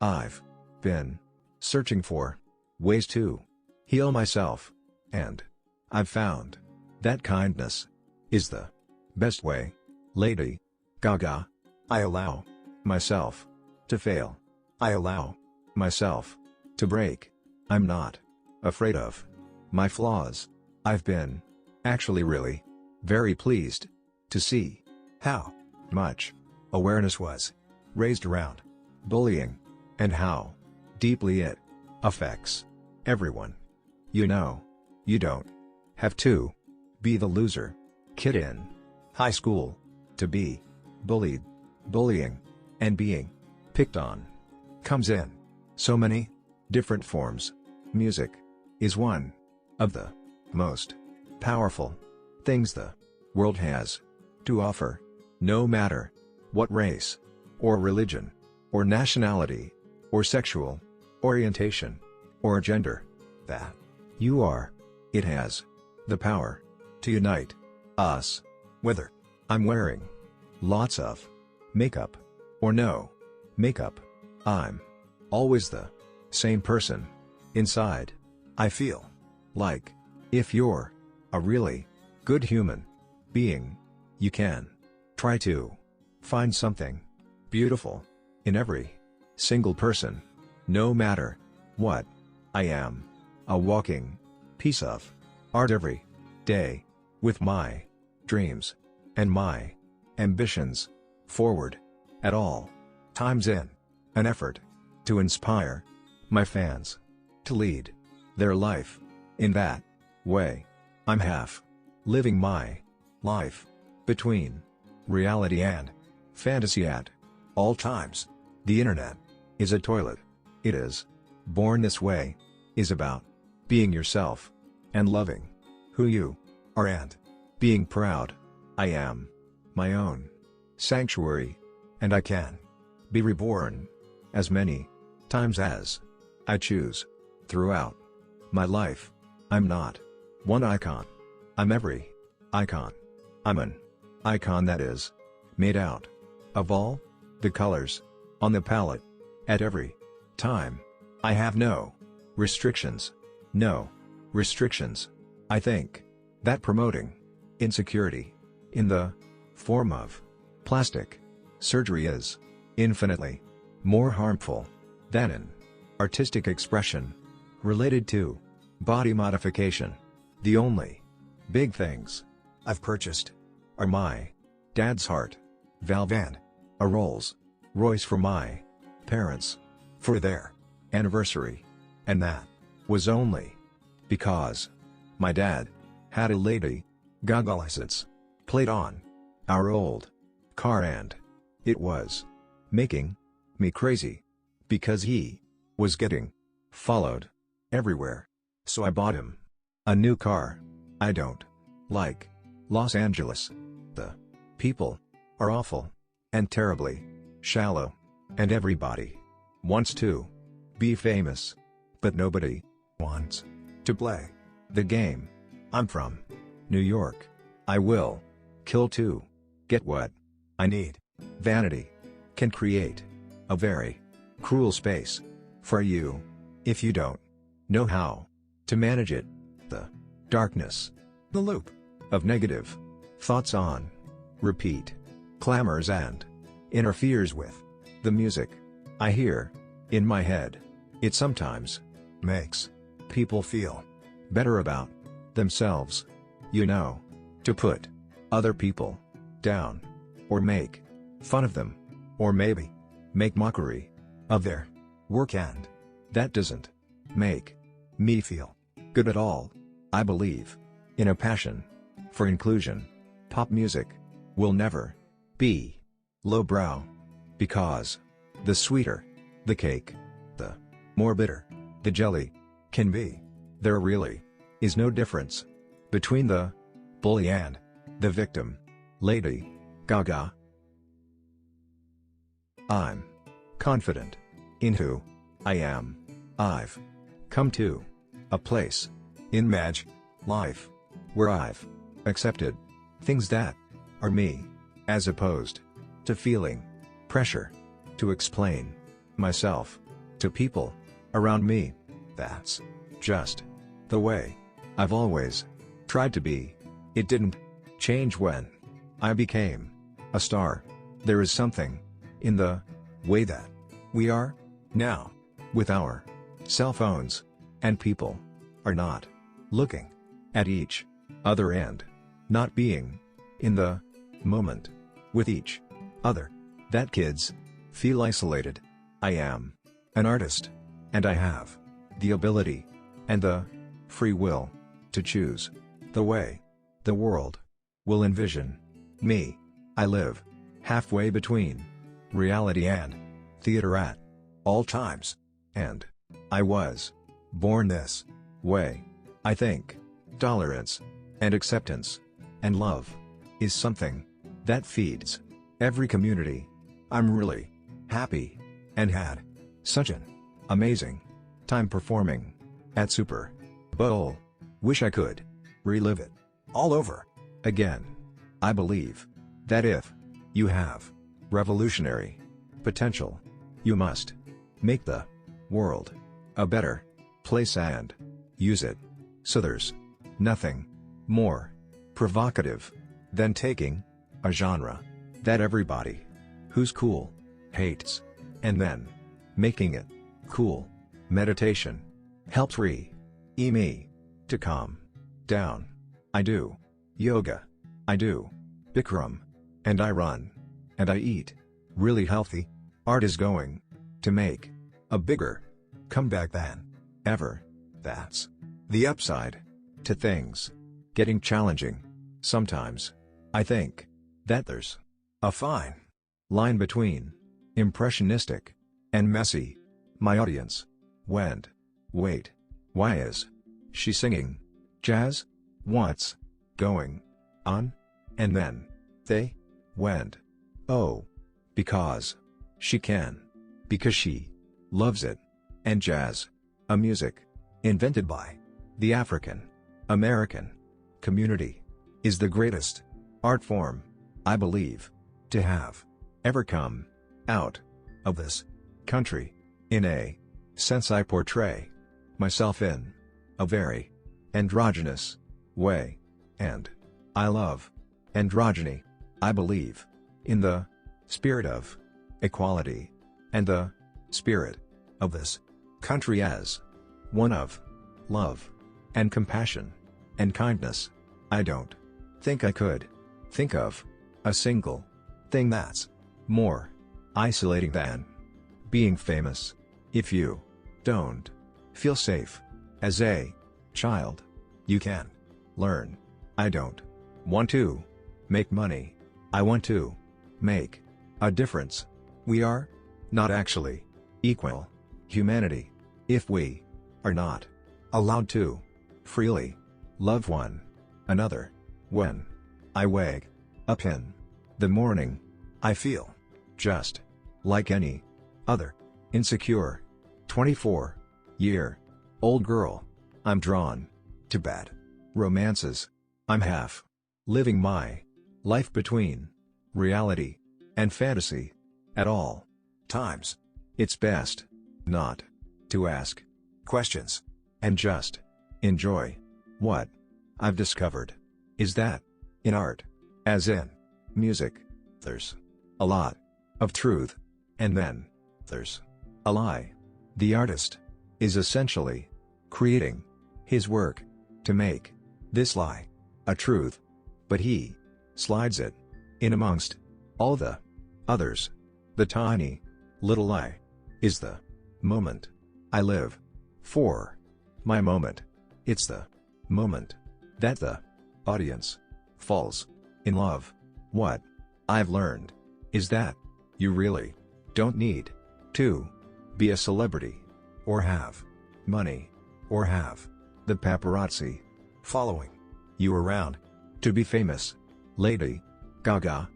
I've been searching for ways to heal myself, and I've found that kindness is the best way. Lady Gaga. I allow myself to fail. I allow myself to break. I'm not afraid of my flaws. I've been actually really very pleased to see how much awareness was raised around bullying, and how deeply it affects everyone. You know, you don't have to be the loser kid in high school to be bullied. Bullying and being picked on comes in so many different forms. Music is one of the most powerful things the world has to offer. No matter what race, or religion, or nationality, or sexual orientation, or gender that you are, it has the power to unite us. Whether I'm wearing lots of makeup or no makeup, I'm always the same person inside. I feel like if you're a really good human being, you can try to find something beautiful in every single person. No matter what, I am a walking piece of art every day, with my dreams and my ambitions forward at all times, in an effort to inspire my fans to lead their life in that way. I'm half living my life between reality and fantasy at all times. The internet is a toilet. It is born this way, is about being yourself and loving who you are and being proud. I am my own sanctuary, and I can be reborn as many times as I choose throughout my life. I'm not one icon. I'm every icon. I'm an icon that is made out of all the colors on the palette at every time. I have no restrictions. No restrictions. I think that promoting insecurity in the form of plastic surgery is infinitely more harmful than an artistic expression related to body modification. The only big things I've purchased are my dad's heart valve and a Rolls Royce for my parents for their anniversary, and that was only because my dad had a Lady Gaga license plate on our old car, and it was making me crazy because he was getting followed everywhere. So I bought him a new car. I don't like Los Angeles. The people are awful and terribly shallow, and everybody wants to be famous, but nobody wants to play the game. I'm from New York. I will kill to get what I need. Vanity can create a very cruel space for you if you don't know how to manage it. The darkness, the loop of negative thoughts on repeat, clamors and interferes with the music I hear in my head. It sometimes makes people feel better about themselves, you know, to put other people down, or make fun of them, or maybe make mockery of their work, and that doesn't make me feel good at all. I believe in a passion for inclusion. Pop music will never be lowbrow, because the sweeter the cake, the more bitter the jelly can be. There really is no difference between the bully and the victim. Lady Gaga. I'm confident in who I am. I've come to a place in my life where I've accepted things that are me, as opposed to feeling pressure to explain myself to people around me. That's just the way I've always tried to be. It didn't change when I became a star. There is something in the way that we are now, with our cell phones, and people are not looking at each other and not being in the moment with each other, that kids feel isolated. I am an artist, and I have the ability and the free will to choose the way the world will envision me. I live halfway between reality and theater at all times, and I was born this way. I think tolerance and acceptance and love is something that feeds every community. I'm really happy and had such an amazing time performing at Super Bowl. Wish I could relive it all over again. I believe that if you have revolutionary potential, you must make the world a better place and use it. So there's nothing more provocative than taking a genre that everybody who's cool hates and then making it cool. Meditation helps me to calm down. I do yoga, I do Bikram, and I run, and I eat really healthy. Art is going to make a bigger comeback than ever. That's the upside to things getting challenging. Sometimes I think that there's a fine line between impressionistic and messy. My audience went, "Wait, why is she singing jazz? What's going on?" And then they went, "Oh, because she can. Because she loves it." And jazz, a music invented by the African American community, is the greatest art form, I believe, to have ever come out of this country. In a sense, I portray myself in a very androgynous way, and I love androgyny. I believe in the spirit of equality and the spirit of this country as one of love and compassion and kindness. I don't think I could think of a single thing that's more isolating than being famous. If you don't feel safe as a child, you can learn. I don't want to make money. I want to make a difference. We are not actually equal humanity if we are not allowed to freely love one another. When I wake up in the morning, I feel just like any other insecure 24-year-old girl. I'm drawn to bad romances. I'm half living my life between reality and fantasy at all times. It's best not to ask questions and just enjoy. What I've discovered is that in art, as in music, there's a lot of truth, and then there's a lie. The artist is essentially creating his work to make this lie a truth, but he slides it in amongst all the others. The tiny little lie is the moment. I live for my moment. It's the moment that the audience falls in love. What I've learned is that you really don't need to be a celebrity, or have money, or have the paparazzi following you around to be famous. Lady Gaga